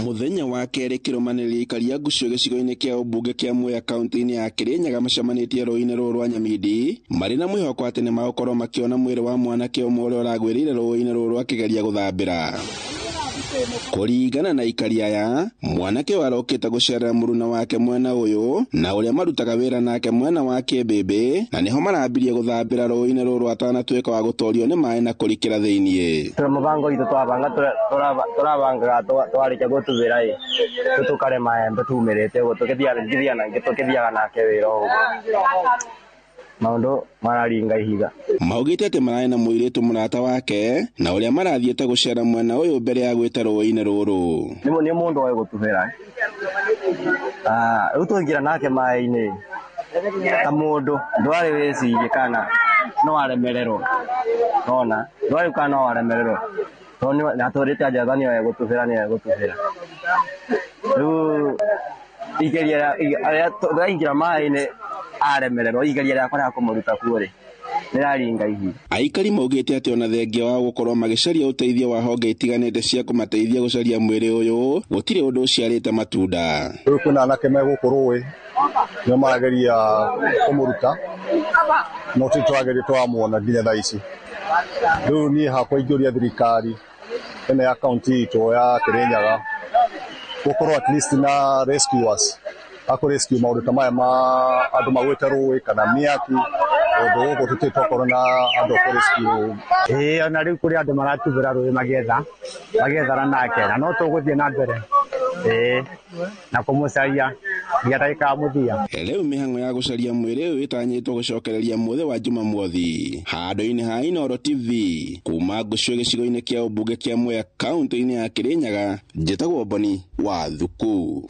Muthenya wa keri kirumanĩrĩria aikari a Gusii gĩcigo-inĩ kĩa ũmbunge kĩa Mwea kaunti-inĩ ya Kirinyaga macemanĩtie rũĩ-inĩ rũrũ rwa Nyamindi marĩ na mwĩhoko atĩ nĩ magũkorwo makĩona mwĩrĩ wa mwanake ũmwe ũrĩa ũragwĩrĩire rũĩ-inĩ rũrũ akĩgeria gũthambĩra. Kũringana na aikari aya, mwanake ũyũ arokĩte gũcerera mũruna wake mwena ũyũ na ũrĩa marutaga wĩra nake mwena wa Kĩmbĩmbĩ, na nĩho marambirie gũthambĩra rũĩ-inĩ rũrũ atanatuĩka wa gũtorio nĩ maĩ na kũrikĩra thĩiniĩ. Mũbango itũ twabanga tũrabangaga twarĩkia gũtubĩra tũtukare maembe tumĩrĩte ũguo tũkĩthiaga nake wĩra ũguo. Maũndũ mararinga ihiga. Maugĩte atĩ mararĩ na mũirĩtu mũrata wake na ũrĩa marathiĩte gũcera mwena ũyũ mbere ya gwĩta rũĩ-inĩ rũrũ. Nĩ mũndũ oĩ gũtubĩra. Rĩu twaingĩra nake maĩ-inĩ ta mũndũ ndwarĩ wĩcirie kana no aremererwo. Ona ndwarĩ kana no aremererwo. Na tũrĩte ajaga nĩoĩ gũtubĩra. Rĩu igeria arĩa twaingĩra maĩ-inĩ aremererwo igeria rĩa kũrĩa kũmũruta kuo-rĩ nĩraringa ihiga. Aikari maugĩte atĩ ona thengia wa gũkorwo magĩcaria ũteithio wa honge itiganĩte cia kũmateithia gũcaria mwĩrĩ ũyũ gũtirĩ ũndũ ũciarĩte matunda. Rĩu kwĩna anake megũkũ rũĩ nĩo marageria kũmũruta no tũtirageria twamuona nginya thaa ici. Rĩu niĩ hakwa ingĩũria thirikari ĩno ya kaunti itũ ya Kirinyaga gũkorwo at least na rescuers rescue maũndũ ta maya ma andũ magwĩte rũĩ kana mĩaki ũndũ gũkũ tũtirĩ twakorwo na andũ rescue. Ona rĩu kũrĩ andũ maratubĩra rũĩ magethana nake na no tũgũthiĩ na mbere na kũmũcaria nginya ndagĩka ya mũthia. Rĩu mĩhang'o ya gũcaria mwĩrĩ ũyũ ĩtanyĩtwo gũcokereria mũthĩ wa Jumamothi. Handũ-inĩ ha Inooro TV kuma Gusii gĩcigo-inĩ kĩa ũmbunge kĩa Mwea kaunti-inĩ ya Kirinyaga, njĩtagwo Boni wa Thuku.